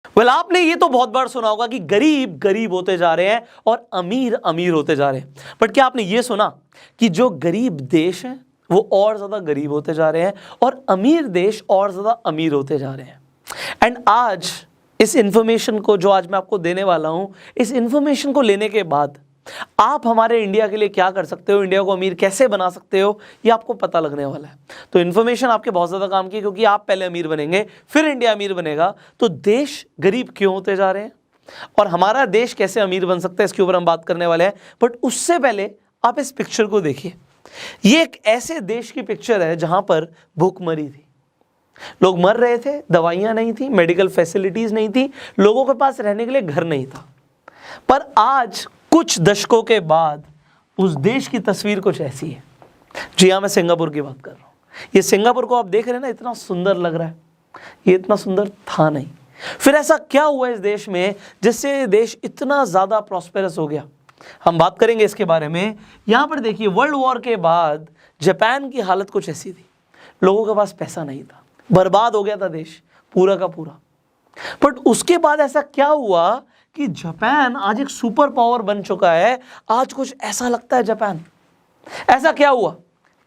आपने ये तो बहुत बार सुना होगा कि गरीब गरीब होते जा रहे हैं और अमीर अमीर होते जा रहे हैं, बट क्या आपने ये सुना कि जो गरीब देश हैं वो और ज़्यादा गरीब होते जा रहे हैं और अमीर देश और ज़्यादा अमीर होते जा रहे हैं। एंड आज इस इंफॉर्मेशन को जो आज मैं आपको देने वाला हूं, इस इंफॉर्मेशन को लेने के बाद आप हमारे इंडिया के लिए क्या कर सकते हो, इंडिया को अमीर कैसे बना सकते हो, ये आपको पता लगने वाला है। तो इन्फॉर्मेशन आपके बहुत ज़्यादा काम की, क्योंकि आप पहले अमीर बनेंगे फिर इंडिया अमीर बनेगा। तो देश गरीब क्यों होते जा रहे हैं और हमारा देश कैसे अमीर बन सकता है, इसके ऊपर हम बात करने वाले हैं। बट उससे पहले आप इस पिक्चर को देखिए। ये एक ऐसे देश की पिक्चर है जहां पर भूखमरी थी, लोग मर रहे थे, दवाइयां नहीं थी, मेडिकल फैसिलिटीज नहीं थी, लोगों के पास रहने के लिए घर नहीं था। पर आज कुछ दशकों के बाद उस देश की तस्वीर कुछ ऐसी है। जी हाँ, मैं सिंगापुर की बात कर रहा हूँ। ये सिंगापुर को आप देख रहे हैं ना, इतना सुंदर लग रहा है, ये इतना सुंदर था नहीं। फिर ऐसा क्या हुआ इस देश में जिससे ये देश इतना ज़्यादा प्रॉस्पेरस हो गया, हम बात करेंगे इसके बारे में। यहाँ पर देखिए, वर्ल्ड वॉर के बाद जापान की हालत कुछ ऐसी थी, लोगों के पास पैसा नहीं था, बर्बाद हो गया था देश पूरा का पूरा। बट उसके बाद ऐसा क्या हुआ कि जापान आज एक सुपर पावर बन चुका है। आज कुछ ऐसा लगता है जापान, ऐसा क्या हुआ?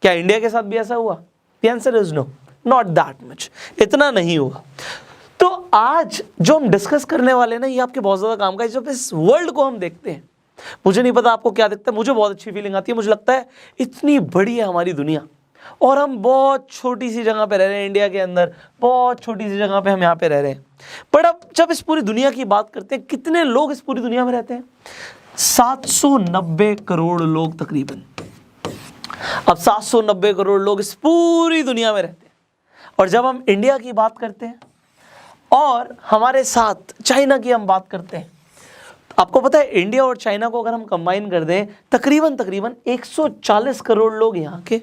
क्या इंडिया के साथ भी ऐसा हुआ? The answer is no, not that much, इतना नहीं हुआ। तो आज जो हम डिस्कस करने वाले ना, ये आपके बहुत ज़्यादा काम का है। जब इस वर्ल्ड को हम देखते हैं, मुझे नहीं पता आपको क्या दिखता है, मुझे बहुत अच्छी फीलिंग आती है। मुझे लगता है इतनी बड़ी है हमारी दुनिया और हम बहुत छोटी सी जगह पे रह रहे हैं, इंडिया के अंदर बहुत छोटी सी जगह पे हम यहाँ पे रह रहे हैं। पर अब जब इस पूरी दुनिया की बात करते हैं, कितने लोग इस पूरी दुनिया में रहते हैं? 790 करोड़ लोग तकरीबन। अब 790 करोड़ लोग इस पूरी दुनिया में रहते हैं। और जब हम इंडिया की बात करते हैं और हमारे साथ चाइना की हम बात करते हैं, आपको पता है इंडिया और चाइना को अगर हम कंबाइन कर दें, तकरीबन 140 करोड़ लोग यहाँ के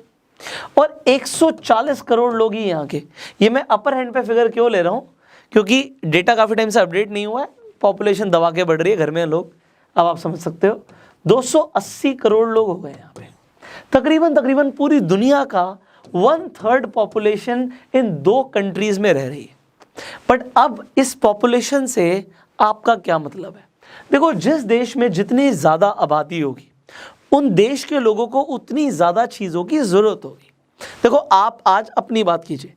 और 140 करोड़ लोग ही यहाँ के। ये मैं अपर हैंड पे फिगर क्यों ले रहा हूँ, क्योंकि डेटा काफ़ी टाइम से अपडेट नहीं हुआ है, पॉपुलेशन दबा के बढ़ रही है, घर में लोग, अब आप समझ सकते हो 280 करोड़ लोग हो गए यहाँ पे। तकरीबन पूरी दुनिया का 1/3 पॉपुलेशन इन 2 कंट्रीज में रह रही है। बट अब इस पॉपुलेशन से आपका क्या मतलब है? देखो, जिस देश में जितनी ज़्यादा आबादी होगी, उन देश के लोगों को उतनी ज़्यादा चीज़ों की ज़रूरत होगी। देखो, आप आज अपनी बात कीजिए,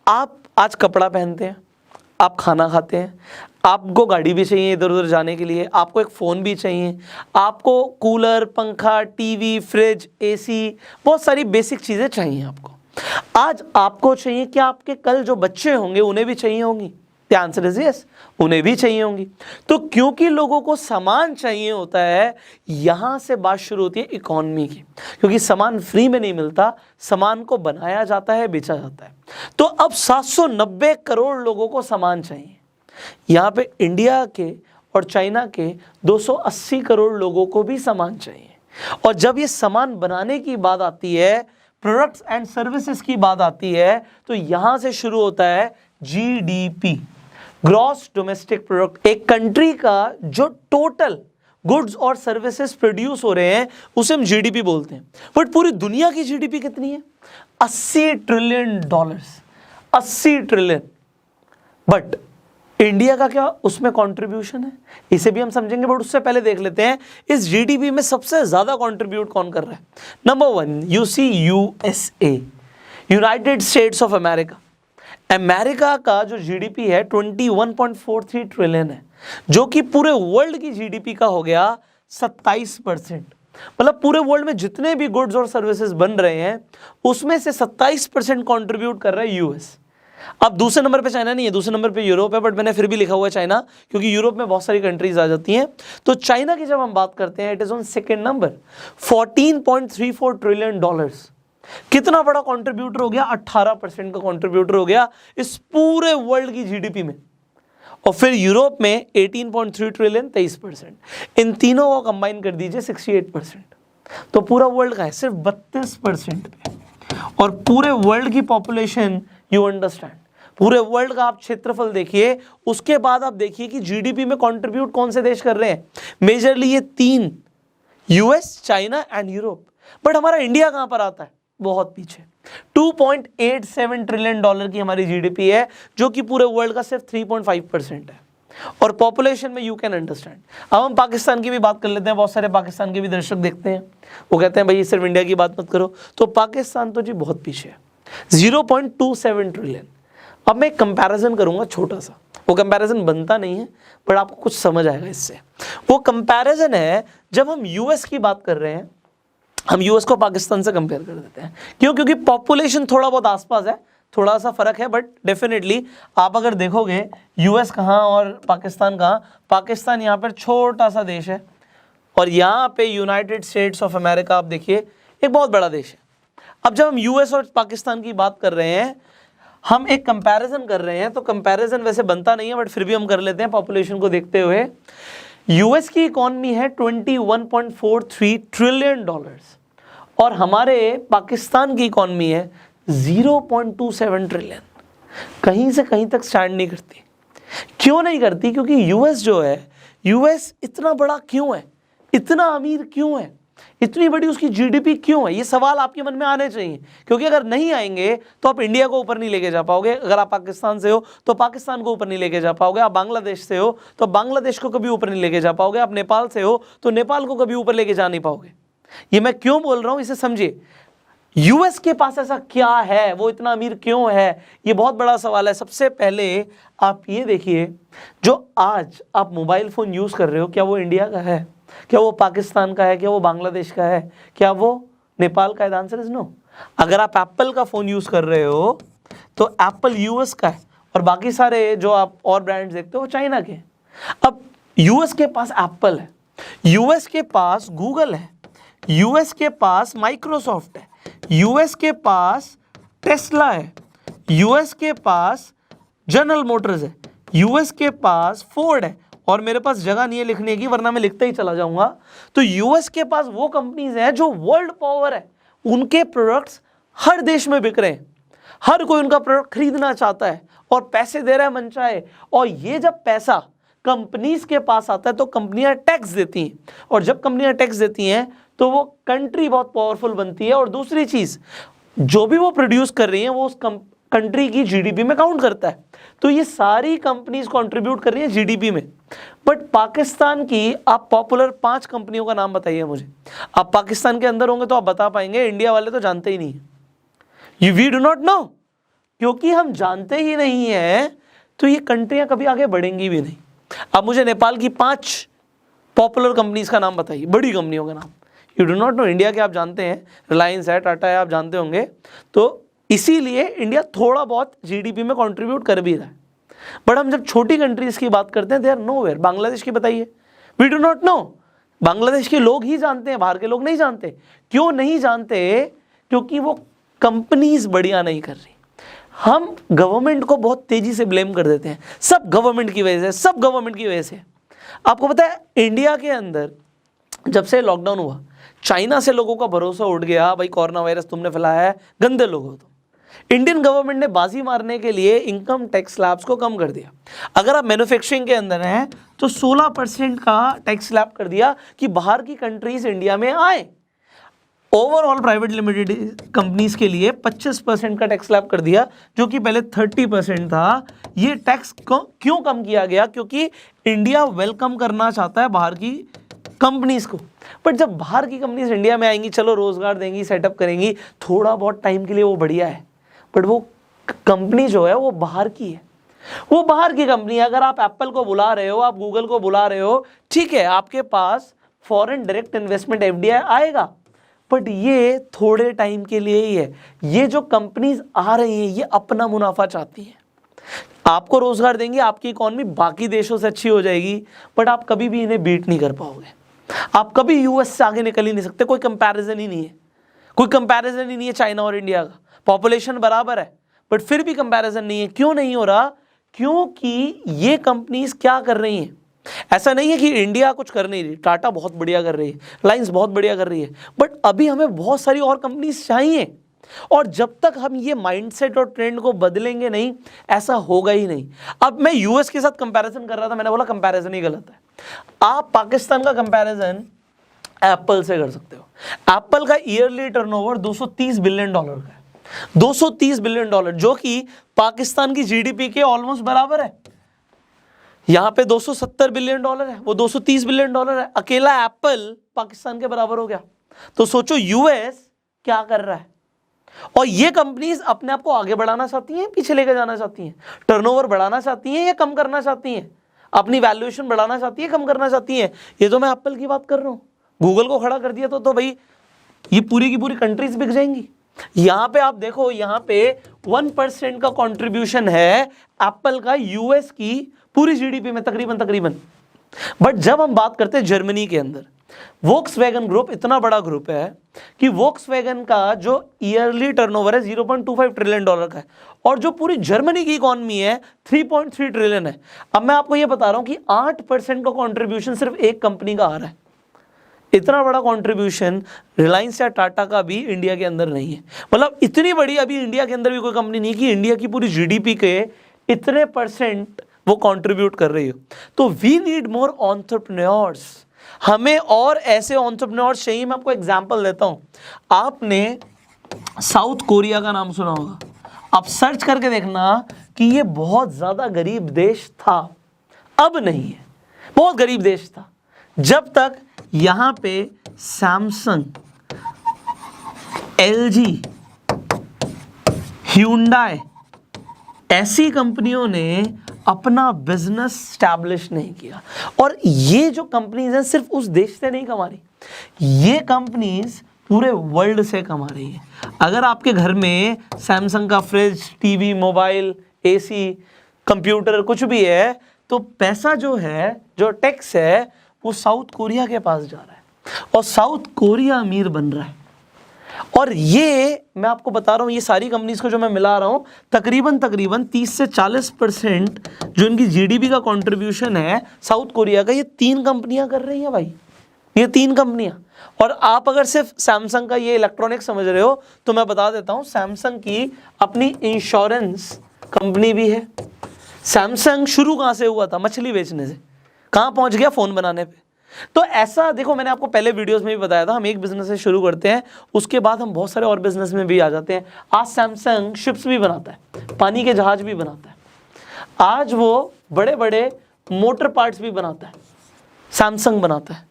आप आज कपड़ा पहनते हैं, आप खाना खाते हैं, आपको गाड़ी भी चाहिए इधर उधर जाने के लिए, आपको एक फ़ोन भी चाहिए, आपको कूलर, पंखा, टीवी, फ्रिज, एसी, बहुत सारी बेसिक चीज़ें चाहिए आपको। आज आपको चाहिए कि आपके कल जो बच्चे होंगे उन्हें भी चाहिए होंगी। द आंसर इज यस, उन्हें भी चाहिए होंगी। तो क्योंकि लोगों को सामान चाहिए होता है, यहां से बात शुरू होती है इकोनॉमी की, क्योंकि सामान फ्री में नहीं मिलता, सामान को बनाया जाता है, बेचा जाता है। तो अब 790 करोड़ लोगों को सामान चाहिए। यहाँ पे इंडिया के और चाइना के 280 करोड़ लोगों को भी सामान चाहिए। और जब ये सामान बनाने की बात आती है, प्रोडक्ट्स एंड सर्विसेज की बात आती है, तो यहां से शुरू होता है जीडीपी, ग्रॉस डोमेस्टिक प्रोडक्ट। एक कंट्री का जो टोटल गुड्स और सर्विसेज प्रोड्यूस हो रहे हैं उसे हम जीडीपी बोलते हैं। बट पूरी दुनिया की जीडीपी कितनी है? 80 trillion dollars, 80 trillion. But India का क्या उसमें कंट्रीब्यूशन है, इसे भी हम समझेंगे। बट उससे पहले देख लेते हैं इस जीडीपी में सबसे ज्यादा कंट्रीब्यूट कौन कर रहा है। Number 1 you see USA, United States of America. America का जो जीडीपी है 21.43 ट्रिलियन है, जो कि पूरे वर्ल्ड की जीडीपी का हो गया 27%। मतलब पूरे वर्ल्ड में जितने भी गुड्स और सर्विसेज बन रहे हैं उसमें से 27% कंट्रीब्यूट कर रहा है यूएस। अब दूसरे नंबर पे चाइना नहीं है, दूसरे नंबर पे यूरोप है, बट मैंने फिर भी लिखा हुआ है चाइना, क्योंकि यूरोप में बहुत सारी कंट्रीज आ जाती हैं। तो चाइना की जब हम बात करते हैं, it is on second number, 14.34 trillion dollars. कितना बड़ा कंट्रीब्यूटर हो गया? 18% का कंट्रीब्यूटर हो गया इस पूरे वर्ल्ड की जीडीपी में। और फिर यूरोप में 18.3 ट्रिलियन, 23%। इन तीनों को कंबाइन कर दीजिए 68%। तो पूरा वर्ल्ड का है सिर्फ 32% पे। और पूरे वर्ल्ड की पॉपुलेशन, यू अंडरस्टैंड, पूरे वर्ल्ड का आप क्षेत्रफल देखिए, उसके बाद आप देखिए कि जीडीपी में कंट्रीब्यूट कौन से देश कर रहे हैं। मेजरली ये 3, US, China and Europe. But हमारा इंडिया कहां पर आता है? बहुत पीछे। 2.87 ट्रिलियन डॉलर की हमारी जीडीपी है, जो कि पूरे वर्ल्ड का सिर्फ 3.5% है। और पॉपुलेशन में यू कैन अंडरस्टैंड। अब हम पाकिस्तान की भी बात कर लेते हैं, बहुत सारे पाकिस्तान के भी दर्शक देखते हैं, वो कहते हैं भाई सिर्फ इंडिया की बात मत करो। तो पाकिस्तान तो जी बहुत पीछे है, 0.27 ट्रिलियन। अब मैं एक कंपैरिजन करूंगा छोटा सा, वो कंपैरिजन बनता नहीं है बट आपको कुछ समझ आएगा इससे। वो कंपैरिजन है जब हम यूएस की बात कर रहे हैं, हम यूएस को पाकिस्तान से कंपेयर कर देते हैं। क्यों? क्योंकि पॉपुलेशन थोड़ा बहुत आसपास है, थोड़ा सा फर्क है, बट डेफिनेटली आप अगर देखोगे यूएस कहाँ और पाकिस्तान कहाँ, पाकिस्तान यहाँ पर छोटा सा देश है और यहाँ पे यूनाइटेड स्टेट्स ऑफ अमेरिका आप देखिए एक बहुत बड़ा देश है। अब जब हम यूएस और पाकिस्तान की बात कर रहे हैं, हम एक कंपैरिजन कर रहे हैं, तो कंपैरिजन वैसे बनता नहीं है बट फिर भी हम कर लेते हैं पॉपुलेशन को देखते हुए। यूएस की इकॉनमी है $21.43 ट्रिलियन और हमारे पाकिस्तान की इकॉनमी है 0.27 ट्रिलियन। कहीं से कहीं तक स्टैंड नहीं करती। क्यों नहीं करती? क्योंकि यूएस जो है, यूएस इतना बड़ा क्यों है, इतना अमीर क्यों है, इतनी बड़ी उसकी जीडीपी क्यों है? ये सवाल आपके मन में आने चाहिए, क्योंकि अगर नहीं आएंगे तो आप इंडिया को ऊपर नहीं लेके जा पाओगे। अगर आप पाकिस्तान से हो तो पाकिस्तान को ऊपर नहीं लेके जा पाओगे, आप बांग्लादेश से हो तो बांग्लादेश को कभी ऊपर नहीं लेके जा पाओगे, आप नेपाल से हो तो नेपाल को कभी ऊपर लेके जा नहीं पाओगे। ये मैं क्यों बोल रहा हूं, इसे समझिए। यूएस के पास ऐसा क्या है, वो इतना अमीर क्यों है, ये बहुत बड़ा सवाल है। सबसे पहले आप ये देखिए, जो आज आप मोबाइल फोन यूज कर रहे हो, क्या वो इंडिया का है, क्या वो पाकिस्तान का है, क्या वो बांग्लादेश का है, क्या वो नेपाल का है? The answer is no. अगर आप एप्पल का फोन यूज कर रहे हो तो एप्पल यूएस का है और बाकी सारे जो आप और ब्रांड्स देखते हो वो चाइना के। अब यूएस के पास एप्पल है, यूएस के पास गूगल है, यूएस के पास माइक्रोसॉफ्ट है, यूएस के पास टेस्ला है, यूएस के पास जनरल मोटर्स है, यूएस के पास फोर्ड है, और मेरे पास जगह नहीं है लिखने की वरना मैं लिखते ही चला जाऊंगा। तो यूएस के पास वो कंपनीज हैं जो वर्ल्ड पावर है, उनके प्रोडक्ट्स हर देश में बिक रहे हैं, हर कोई उनका प्रोडक्ट खरीदना चाहता है और पैसे दे रहा है मनचाहे। और ये जब पैसा कंपनीज के पास आता है तो कंपनियां टैक्स देती हैं, और जब कंपनियां टैक्स देती हैं तो वो कंट्री बहुत पावरफुल बनती है। और दूसरी चीज, जो भी वो प्रोड्यूस कर रही है वो उस कंट्री की जीडीपी में काउंट करता है। तो ये सारी कंपनीज कंट्रीब्यूट कर रही है जीडीपी में। बट पाकिस्तान की आप पॉपुलर 5 कंपनियों का नाम बताइए मुझे। आप पाकिस्तान के अंदर होंगे तो आप बता पाएंगे, इंडिया वाले तो जानते ही नहीं है। वी डू नॉट नो, क्योंकि हम जानते ही नहीं है तो ये कंट्रियां कभी आगे बढ़ेंगी भी नहीं। अब मुझे नेपाल की 5 पॉपुलर कंपनीज का नाम बताइए, बड़ी कंपनियों का नाम। You do not no. India के आप जानते हैं, रिलायंस है, टाटा है, आप जानते होंगे। तो इसीलिए इंडिया थोड़ा बहुत जीडीपी में कंट्रीब्यूट कर भी रहा है। बट हम जब छोटी कंट्रीज की बात करते हैं, दे आर नोवेयर। बांग्लादेश की बताइए, we do not know. Bangladesh के लोग ही जानते हैं, बाहर के लोग नहीं जानते। क्यों नहीं जानते? क्योंकि वो कंपनीज बढ़िया नहीं कर रही। हम गवर्नमेंट को बहुत तेजी से ब्लेम कर देते हैं, सब गवर्नमेंट की वजह से, सब गवर्नमेंट की वजह से। आपको पता है इंडिया के अंदर जब से लॉकडाउन हुआ, चाइना से लोगों का भरोसा उठ गया, भाई कोरोना वायरस तुमने फैलाया है, गंदे लोग हो तुम। इंडियन गवर्नमेंट ने बाजी मारने के लिए इनकम टैक्स स्लैब्स को कम कर दिया। अगर आप मैन्युफैक्चरिंग के अंदर हैं तो 16% का टैक्स स्लैब कर दिया कि बाहर की कंट्रीज इंडिया में आए। ओवरऑल प्राइवेट लिमिटेड कंपनीज के लिए 25% का टैक्स स्लैब कर दिया, जो कि पहले 30% था। ये टैक्स क्यों कम किया गया? क्योंकि इंडिया वेलकम करना चाहता है बाहर की कंपनीज को। बट जब बाहर की कंपनीज इंडिया में आएंगी, चलो रोजगार देंगी, सेटअप करेंगी, थोड़ा बहुत टाइम के लिए वो बढ़िया है, बट वो कंपनी जो है वो बाहर की है, वो बाहर की कंपनी है। अगर आप एप्पल को बुला रहे हो, आप गूगल को बुला रहे हो, ठीक है, आपके पास फॉरेन डायरेक्ट इन्वेस्टमेंट एफडीआई आएगा, बट ये थोड़े टाइम के लिए ही है। ये जो कंपनीज आ रही हैं ये अपना मुनाफा चाहती हैं, आपको रोजगार देंगे, आपकी इकॉनमी बाकी देशों से अच्छी हो जाएगी, बट आप कभी भी इन्हें बीट नहीं कर पाओगे। आप कभी यूएस से आगे निकल ही नहीं सकते, कोई कंपैरिजन ही नहीं है, कोई कंपैरिजन ही नहीं है चाइना और इंडिया का। पॉपुलेशन बराबर है बट फिर भी कंपैरिजन नहीं है। क्यों नहीं हो रहा? क्योंकि ये कंपनीज क्या कर रही हैं। ऐसा नहीं है कि इंडिया कुछ कर नहीं रही, टाटा बहुत बढ़िया कर रही है, रिलायंस बहुत बढ़िया कर रही है, बट अभी हमें बहुत सारी और कंपनीज चाहिए। और जब तक हम ये माइंडसेट और ट्रेंड को बदलेंगे नहीं, ऐसा होगा ही नहीं। अब मैं यूएस के साथ कंपैरिजन कर रहा था, मैंने बोला कंपैरिजन ही गलत है। आप पाकिस्तान का कंपैरिजन एप्पल से कर सकते हो। एप्पल का ईयरली टर्नओवर $230 बिलियन का है, $230 बिलियन, जो कि पाकिस्तान की जीडीपी के ऑलमोस्ट बराबर है। यहाँ पे 270 बिलियन डॉलर है, वो 230 बिलियन डॉलर है। अकेला एप्पल पाकिस्तान के बराबर हो गया। तो सोचो यूएस क्या कर रहा है। और ये कंपनीज अपने आप को आगे बढ़ाना चाहती हैं, पीछे लेकर जाना चाहती हैं, टर्नओवर बढ़ाना चाहती हैं या कम करना चाहती हैं, अपनी वैल्यूएशन बढ़ाना चाहती है, कम करना चाहती है। ये तो मैं एप्पल की बात कर रहा हूँ। गूगल को खड़ा कर दिया तो भाई ये पूरी की पूरी कंट्रीज बिक जाएंगी। यहाँ पे आप देखो, यहाँ पे 1% का कंट्रीब्यूशन है एप्पल का यूएस की पूरी जीडीपी में तकरीबन। बट जब हम बात करते हैं जर्मनी के अंदर, वोक्सवैगन ग्रुप इतना बड़ा ग्रुप है कि वोक्सवैगन का जो ईयरली टर्नओवर है 0.25 ट्रिलियन डॉलर का है, और जो पूरी जर्मनी की इकॉनमी है 3.3 ट्रिलियन है। अब मैं आपको ये बता रहा हूं कि 8% का कंट्रीब्यूशन सिर्फ एक कंपनी का आ रहा है। इतना बड़ा कंट्रीब्यूशन रिलायंस या टाटा का भी इंडिया के अंदर नहीं है। मतलब इतनी बड़ी अभी इंडिया के अंदर भी कोई कंपनी नहीं कि इंडिया की पूरी जीडीपी के इतने % वो कंट्रीब्यूट कर रही हो। तो वी नीड मोर एंटरप्रेन्योर्स, हमें और ऐसे एंटरप्रेन्योर्स चाहिए। मैं आपको एग्जांपल देता हूं। आपने साउथ कोरिया का नाम सुना होगा, आप सर्च करके देखना कि ये बहुत ज्यादा गरीब देश था, अब नहीं है। बहुत गरीब देश था जब तक यहां पे सैमसंग, एलजी, ह्यूंडई ऐसी कंपनियों ने अपना बिजनेस स्टैब्लिश नहीं किया। और ये जो कंपनीज हैं सिर्फ उस देश से नहीं कमा रही, ये कंपनीज पूरे वर्ल्ड से कमा रही है। अगर आपके घर में सैमसंग का fridge, TV, mobile, AC, computer कुछ भी है, तो पैसा जो है, जो टैक्स है, वो साउथ कोरिया के पास जा रहा है और साउथ कोरिया अमीर बन रहा है। और ये मैं आपको बता रहा हूं, ये सारी कंपनीज को जो मैं मिला रहा हूं, तकरीबन 30 से 40% जो इनकी जीडीपी का कंट्रीब्यूशन है साउथ कोरिया का, ये 3 कंपनियां कर रही हैं भाई, ये 3 कंपनियां। और आप अगर सिर्फ सैमसंग का ये इलेक्ट्रॉनिक समझ रहे हो तो मैं बता देता हूं, सैमसंग की अपनी इंश्योरेंस कंपनी भी है। सैमसंग शुरू कहां से हुआ था? मछली बेचने से। कहां पहुंच गया? फोन बनाने पे। तो ऐसा देखो, मैंने आपको पहले वीडियोस में भी बताया था, हम एक बिजनेस से शुरू करते हैं, उसके बाद हम बहुत सारे और बिजनेस में भी आ जाते हैं। आज सैमसंग शिप्स भी बनाता है, पानी के जहाज भी बनाता है, आज वो बड़े बड़े मोटर पार्ट्स भी बनाता है, सैमसंग बनाता है।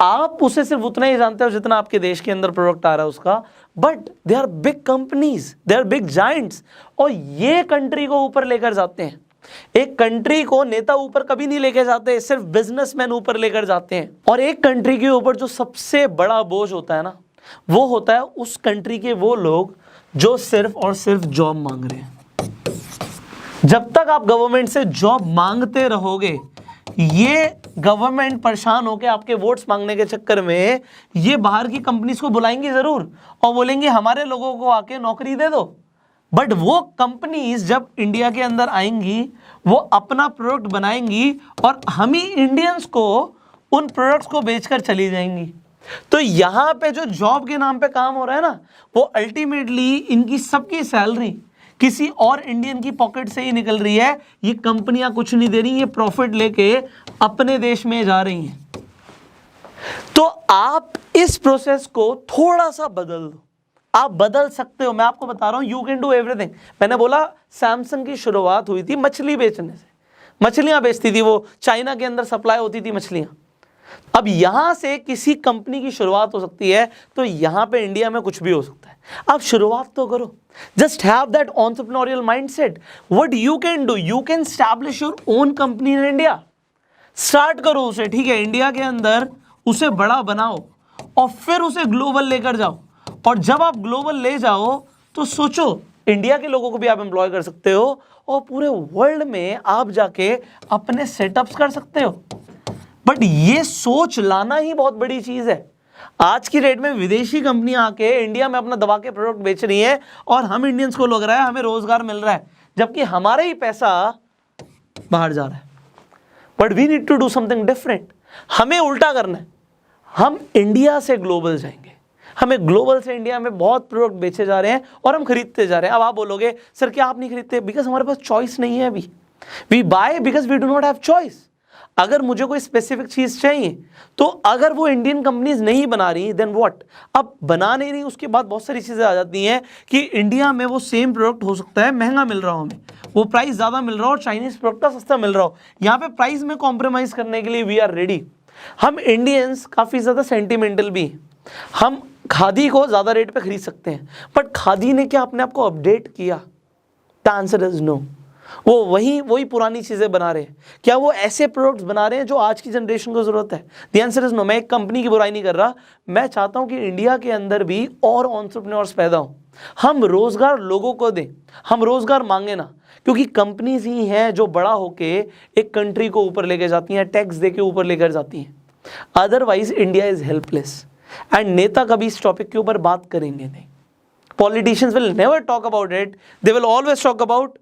आप उसे सिर्फ उतना ही जानते हो जितना आपके देश के अंदर प्रोडक्ट आ रहा है उसका, but they are big companies, they are big giants, और ये कंट्री को ऊपर लेकर जाते हैं। एक कंट्री को नेता ऊपर कभी नहीं लेके जाते, सिर्फ बिजनेसमैन ऊपर लेकर जाते हैं। और एक कंट्री के ऊपर जो सबसे बड़ा बोझ होता है ना, वो होता है उस कंट्री के वो लोग जो सिर्फ और सिर्फ जॉब मांग रहे हैं। जब तक आप गवर्नमेंट से जॉब मांगते रहोगे, ये गवर्नमेंट परेशान होकर आपके वोट्स मांगने के चक्कर में ये बाहर की कंपनीज को बुलाएंगी जरूर और बोलेंगे हमारे लोगों को आके नौकरी दे दो। बट वो कंपनीज जब इंडिया के अंदर आएंगी, वो अपना प्रोडक्ट बनाएंगी और हम ही इंडियंस को उन प्रोडक्ट्स को बेचकर चली जाएंगी। तो यहाँ पे जो जॉब के नाम पे काम हो रहा है ना, वो अल्टीमेटली इनकी सबकी सैलरी किसी और इंडियन की पॉकेट से ही निकल रही है। ये कंपनियां कुछ नहीं दे रही, ये प्रॉफिट लेके अपने देश में जा रही हैं। तो आप इस प्रोसेस को थोड़ा सा बदल दो, आप बदल सकते हो। मैं आपको बता रहा हूं, यू कैन डू एवरीथिंग। मैंने बोला सैमसंग की शुरुआत हुई थी मछली बेचने से, मछलियां बेचती थी वो, चाइना के अंदर सप्लाई होती थी मछलियां। अब यहां से किसी कंपनी की शुरुआत हो सकती है, तो यहां पे इंडिया में कुछ भी हो सकता है। आप शुरुआत तो करो, just have that entrepreneurial mindset. What you can do, you can establish your own company in India. Start करो उसे, ठीक है, इंडिया के अंदर उसे बड़ा बनाओ और फिर उसे ग्लोबल लेकर जाओ। और जब आप ग्लोबल ले जाओ तो सोचो, इंडिया के लोगों को भी आप एम्प्लॉय कर सकते हो और पूरे वर्ल्ड में आप जाके अपने सेटअप्स कर सकते हो। बट ये सोच लाना ही बहुत बड़ी चीज है। आज की डेट में विदेशी कंपनियां आके इंडिया में अपना दबा के प्रोडक्ट बेच रही हैं और हम इंडियंस को लग रहा है हमें रोजगार मिल रहा है, जबकि हमारा ही पैसा बाहर जा रहा है। But we need to do something different. हमें उल्टा करना है, हम इंडिया से ग्लोबल जाएंगे। हमें ग्लोबल से इंडिया में बहुत प्रोडक्ट बेचे जा रहे हैं और हम खरीदते जा रहे हैं। अब आप बोलोगे सर क्या आप नहीं खरीदते? बिकॉज हमारे पास चॉइस नहीं है अभी। We buy because we do not have choice. अगर मुझे कोई स्पेसिफिक चीज़ चाहिए तो अगर वो इंडियन कंपनीज नहीं बना रही देन व्हाट, अब बना नहीं रही उसके बाद बहुत सारी चीज़ें आ जाती हैं कि इंडिया में वो सेम प्रोडक्ट हो सकता है महंगा मिल रहा हो, हमें वो प्राइस ज़्यादा मिल रहा हो और चाइनीज़ प्रोडक्ट का सस्ता मिल रहा हो। यहाँ पे प्राइस में कॉम्प्रोमाइज़ करने के लिए वी आर रेडी। हम इंडियंस काफ़ी ज़्यादा सेंटिमेंटल भी हैं, हम खादी को ज़्यादा रेट पे खरीद सकते हैं, बट खादी ने क्या अपने आप को अपडेट किया? The answer is no. वो वही पुरानी चीज़ें बना रहे हैं। क्या वो ऐसे प्रोडक्ट्स बना रहे हैं जो आज की जनरेशन को ज़रूरत है? The answer is no. मैं एक कंपनी की बुराई नहीं कर रहा, मैं चाहता हूं कि इंडिया के अंदर भी और एंटरप्रेन्योर्स पैदा हों, हम रोज़गार लोगों को दें, हम रोज़गार मांगे ना, क्योंकि कंपनीज ही हैं जो बड़ा होके एक कंट्री को ऊपर लेकर जाती हैं, टैक्स दे के ऊपर लेकर जाती हैं। Otherwise India is helpless. And नेता कभी इस टॉपिक के ऊपर बात करेंगे नहीं। Politicians will never talk about it, they will always talk about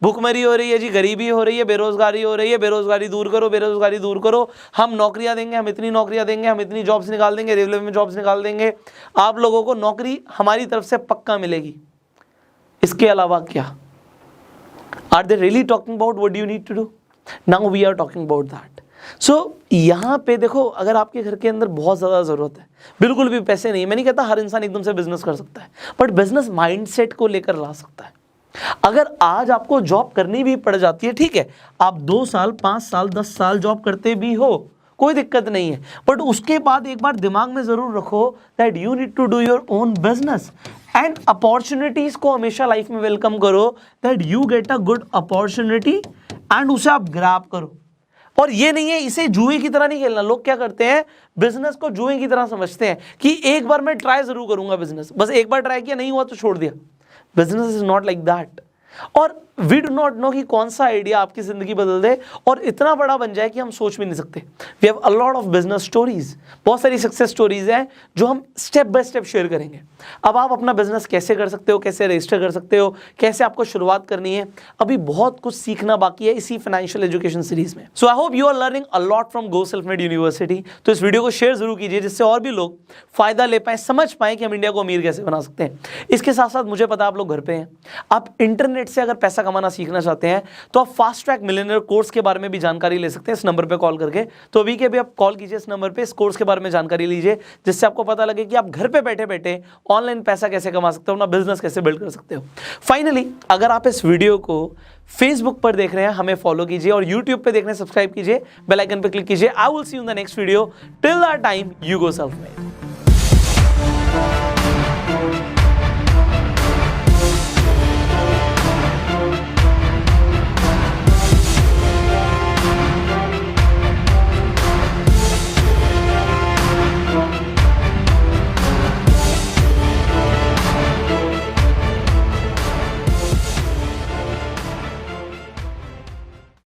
भूखमरी हो रही है जी, गरीबी हो रही है, बेरोजगारी हो रही है, बेरोजगारी दूर करो, बेरोजगारी दूर करो, हम नौकरियां देंगे, हम इतनी नौकरियां देंगे, हम इतनी जॉब्स निकाल देंगे, रेलवे में जॉब्स निकाल देंगे, आप लोगों को नौकरी हमारी तरफ से पक्का मिलेगी। इसके अलावा क्या? Are they really talking about what you need to do? Now we are talking about that. So यहाँ पे देखो, अगर आपके घर के अंदर बहुत ज़्यादा ज़रूरत है, बिल्कुल भी पैसे नहीं, मैं नहीं कहता हर इंसान एकदम से बिजनेस कर सकता है, बट बिजनेस माइंडसेट को लेकर ला सकता है। अगर आज आपको जॉब करनी भी पड़ जाती है, ठीक है, आप 2 साल 5 साल 10 साल जॉब करते भी हो, कोई दिक्कत नहीं है, बट उसके बाद एक बार दिमाग में ज़रूर रखो that you need to do your own business and opportunities को हमेशा लाइफ में वेलकम करो, that you get a good opportunity and उसे आप ग्रैब करो। और ये नहीं है इसे जुए की तरह नहीं खेलना। लोग क्या करते हैं, बिजनेस को जुए की तरह समझते हैं कि एक बार मैं ट्राई जरूर करूंगा बिजनेस, बस एक बार ट्राई किया, नहीं हुआ तो छोड़ दिया। Business is not like that. और वी डू नॉट नो कि कौन सा आइडिया आपकी जिंदगी बदल दे और इतना बड़ा बन जाए कि हम सोच भी नहीं सकते। We have a lot of business stories, बहुत सारी सक्सेस स्टोरीज हैं जो हम स्टेप बाय स्टेप शेयर करेंगे। अब आप अपना बिजनेस कैसे कर सकते हो, कैसे रजिस्टर कर सकते हो, कैसे आपको शुरुआत करनी है, अभी बहुत कुछ सीखना बाकी है इसी फाइनेंशियल एजुकेशन सीरीज में। So I hope you are learning a lot from Go Self Made University. तो इस वीडियो को शेयर जरूर कीजिए जिससे और भी लोग फायदा ले पाए, समझ पाए कि हम इंडिया को अमीर कैसे बना सकते हैं। इसके साथ साथ मुझे पता आप लोग घर पे हैं, आप इंटरनेट से अगर पैसा कमाना सीखना चाहते हैं तो आप फास्ट ट्रैक मिलियनेयर कोर्स के बारे में भी जानकारी ले सकते हैं इस नंबर पे कॉल करके। तो अभी के अभी आप कॉल कीजिए इस नंबर पे, इस कोर्स के बारे में जानकारी लीजिए जिससे आपको पता लगे कि आप घर पे बैठे बैठे ऑनलाइन पैसा कैसे कमा सकते हो, अपना बिजनेस कैसे बिल्ड कर सकते हो। फाइनली, अगर आप इस वीडियो को फेसबुक पर देख रहे हैं, हमें फॉलो कीजिए, और यूट्यूब पे देख रहे हैं, सब्सक्राइब कीजिए, बेल आइकन पे क्लिक कीजिए। I will see you in the next video. Till that time, you go Self made.